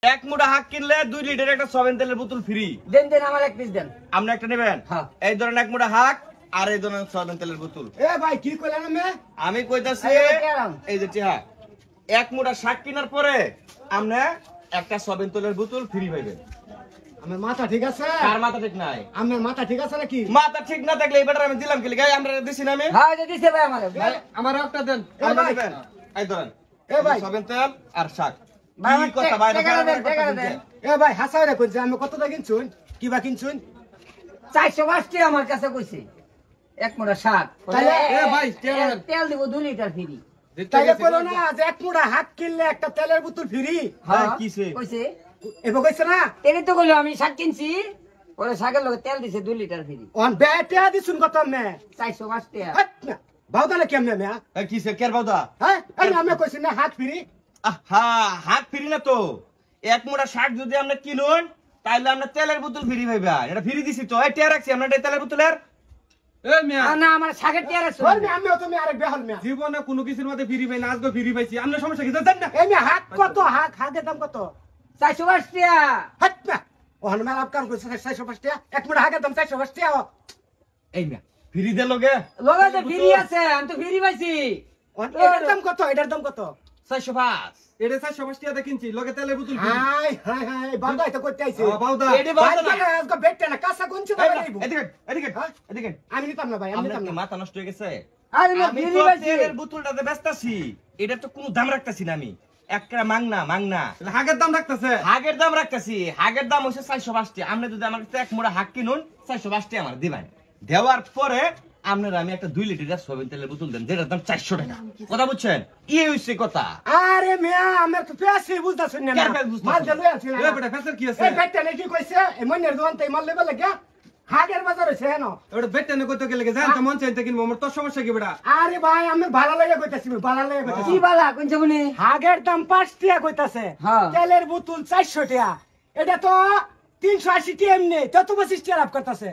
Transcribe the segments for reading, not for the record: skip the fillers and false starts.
এক মুঠা হাক কিনলে 2 লিটার একটা সবেন তেলের বোতল ফ্রি। দেন দেন আমার এক পিস দেন। আপনি একটা নেবেন? হ্যাঁ। এই ধরেন এক মুঠা হাক আর এই ধরেন সবেন তেলের বোতল। এ ভাই কি কইলেন আমি কইতাছি এই যে টিহা এক মুঠা শাক কেনার পরে আপনি একটা সবেন তেলের বোতল ফ্রি পাইবেন। আমার মাথা ঠিক আছে? কার মাথা ঠিক নাই? আমার মাথা ঠিক আছে নাকি? মাথা ঠিক না থাকলে এবারে আমি দিলাম কি গাই আমরা দিছি না আমি? হ্যাঁ এটা দিছে ভাই আমারে। ভাই আমার একটা দেন। আপনি নেবেন? এই ধরেন। এ ভাই সবেন তেল আর শাক। ভাই কি কথা ভাই? এ ভাই হাসাইরা কইছে আমি কতটা কিনছুন? কিবা কিনছুন? 450 টাকা আমার কাছে কইছে এক মোড়া শাক। তাহলে এ ভাই তেল দিব 2 লিটার ফ্রি। তাইলে কইলো না যে এক মুঠা হাক কিনলে একটা তেলের বোতল ফ্রি। হ্যাঁ কিছে? কইছে এবা কইছে না? তেলে তো কইলো আমি শাক কিনছি পরে শাকের লগে তেল দিছে 2 লিটার ফ্রি। অন বেটা দিছুন কত মে? 450 টাকা। হাট না বাউদালে কেমনে মে? এই কিছে কের বাউদা? হ্যাঁ আমি কইছি না হাক ফ্রি। আহা হাত ফ্রি না তো। এক মুঠা শাক যদি আপনি কিনুন তাইলে আপনি তেলের বোতল ফ্রি পাইবা। এটা ফ্রি দিছি তো। এই টিয়া রাখছি আমরা তেলের বোতলের। এ মিয়া না আমার শাকের টিয়া আছে। ওর মে আমিও তুমি আরেক বেহল মে। জীবনে কোনো কিছুর মধ্যে ফ্রি পাই না, আজকে ফ্রি পাইছি। আপনার সমস্যা কি জানেন না? এই মে হাক কত হাকের দাম কত? 450 টাকা। হাট না ওহন মে লাভ কাম কইছে 450 টাকা এক মুঠা হাকের দাম 450 টাকা। এই না ফ্রি দে লগে লগে তো ফ্রি আছে আমি তো ফ্রি পাইছি। এটার দাম কত? এটার দাম কত? 405। এটা 450 টাকা কিনছি, লগে তেলের বোতল ফ্রি। হাই হাই হাই বাউদাই তো করতে আইছে। বাউদা এডি বাউদা না। আজকে বেটে না কাঁচা গুনছে না লাইবো। এদিকে এদিকে হ্যাঁ? এদিকে। আমি নিতাম না ভাই আমি আপনার নিতাম কি না। মাথা নষ্ট হয়ে গেছে? আরে না আমি ফ্রি তো পাইছি। তেলের বোতলটাতে ব্যস্তাছি। এটা তো কোনো দাম রাখতাছি না আমি। একটা মাংনা। হাগের দাম রাখতেছে। হাগের দাম রাখতাছি। হাগের দাম হইছে 450 টাকা। আপনি যদি আমার কাছে এক মুঠা হাগ কিনুন 450 টাকা আমার দিবেন। দেওয়ার পরে আপনার আমি একটা 2 লিটার সয়াবিন তেলের বোতল দেন যেটার দাম 400 টাকা। কথা বুঝছেন? হইছে কথা। আরে মিয়া আমার তো পেছে বুঝতাছুন না। কেন বুঝতাছুন? মাল জলে আছে। এ বেটা ফেসার কি আছে? এই বেটে নাকি কইছে এই মনের দোকান তাই মাল লেবে লাগা হাগের বাজার হইছে হেন। ওটা বেটে না কইতে গেলে জান তো মন চাইতে কিনবো, আমার তোর সমস্যা কি বেটা? আরে ভাই আমি ভালো লাগে কইতাছি ভালো লাগে কি কইতাছি। বালা কোনছে বনি? হাগের দাম 5 টাকা কইতাছে। হ্যাঁ। তেলের বোতল 400 টাকা। এটা তো 380 টাকা এমনি তত 25 টাকা লাভ করতেছে।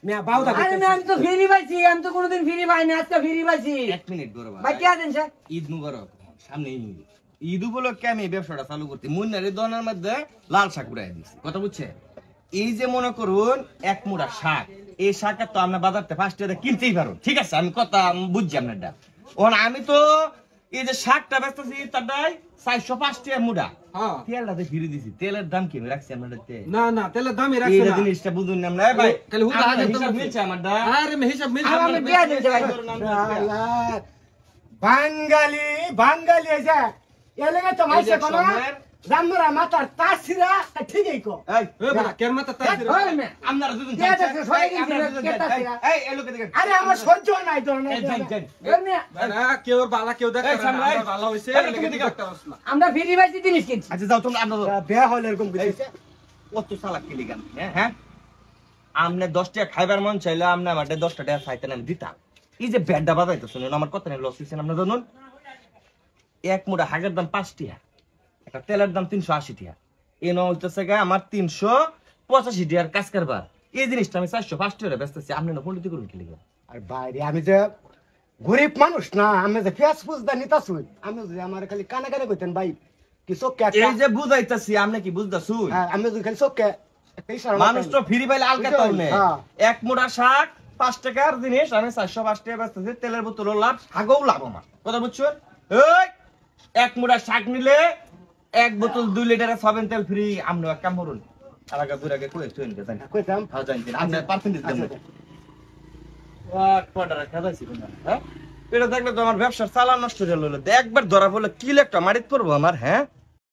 মিয়া বাউদা আরে কইতাছে। না আমি তো ফ্রি পাইছি আমি তো কোনোদিন ফ্রি পাই না আজকে ফ্রি পাইছি। এক মিনিট ধরো ভাই কি আছেন স্যার? ঈদ মুবারক। সামনে ঈদ। ঈদ উপলক্ষে আমি এই ব্যবসাটা চালু করতে মুন্নার এই দোকানের মধ্যে লাল শাক উড়াই দিচ্ছি। কথা বুঝছে? এই যে মনে করুন এক মুঠা শাক, এই শাকের তো আপনার বাজারতে 5 টাকা কিনতেই পারো। ঠিক আছে আমি কথা বুঝছি আপনারটা। ওখানে আমি তো এই যে শাকটা বেচতেছি তারটাই 405 টাকা মুঠা। হ্যাঁ। তেলটাতে ফিরে দিছি। তেলের দাম কি আমি রাখছি আপনারটাতে? না না তেলের দামই রাখছে এই না। জিনিসটা বুঝুন না আমরা। ভাই তাহলে হুদা আপনার হাগের দাম হিসাব আছে। মিলছে আমারটা? আরে মে হিসাব মিলছে। আমি বিয়া দিতে ভাই। আল্লাহ বাঙালি বাঙালি এই যে এলাকা তো মাইছে কোন রামরা মাতার তাসিরা ঠিকই কো। এই এ বেটা কেন মাথা তাই রে? ওই মে আপনারা দুজন কে আছে? সবাই কিনছে, কে তাসিরা? এই লোকে দেখেন। আরে আমার সহ্য নাই তো না। এই যান। ওই মে বেটা কেউ বালা কেউ দেখে এই না, সামলাই। আমরা ভালো হইছে এই লেগে তুমি দিকে দিকে। একটা রস না। আমরা ফ্রি পাইছি জিনিস কিনছি। আচ্ছা যাও তোমরা আপনারা বিয়া হল এরকম কইছে। কত চালাক কি লিগান হ্যাঁ আমনে 10 টাকা খাইবার মন চাইলে আমনে আমাদের 10 টাকা চাইতেন আমি দিতাম। এই যে ব্যাডটা বাজাইতো শুনুন আমার কত লস হইছে আপনি জানুন। এক মুঠা হাগের দাম 5 টাকা, একটা তেলের দাম 380 টাকা। এন হইতেছে গা আমার 385 টাকার কাজ কারবার। এই জিনিসটা আমি 405 টাকা বেচতেছি। আপনি না পলিটি করুন কি লিগান? আর বাইরে আমি যে গরিব মানুষ না আমি যে ফেসবুক দা নিতাছুই আমি যে আমার খালি কানে কানে কইতেন ভাই কি চোখে এই যে বুঝাইতাছি আপনি কি বুঝতাছুন? আমি যে খালি চোখে মানুষ তো ফ্রি পাইলে আলগা তাউনে। হ্যাঁ। এক মুঠা শাক 5 টাকার জিনিস আমি 405 টাকা বেচতেছি। তেলের বোতলও লাভ, শাকও লাভ আমার। কথা বুঝছেন? এই এক মুঠা শাক নিলে এক বোতল 2 লিটারের সয়াবিন তেল ফ্রি। আপনি এক কাম করুন আলাদা দুরাগে কই তুই নিতে জানেন কইতাম হ্যাঁ জানেন আপনি পার্সেন্টেজ দেন। কোয়ার্টার খাদাইছি কোন হ্যাঁ? এটা দেখলে তো আমার ব্যবসার চালান নষ্ট হয়ে গেল। একবার ধরা পড়লে কি একটা মারিত পড়বো আমার হ্যাঁ।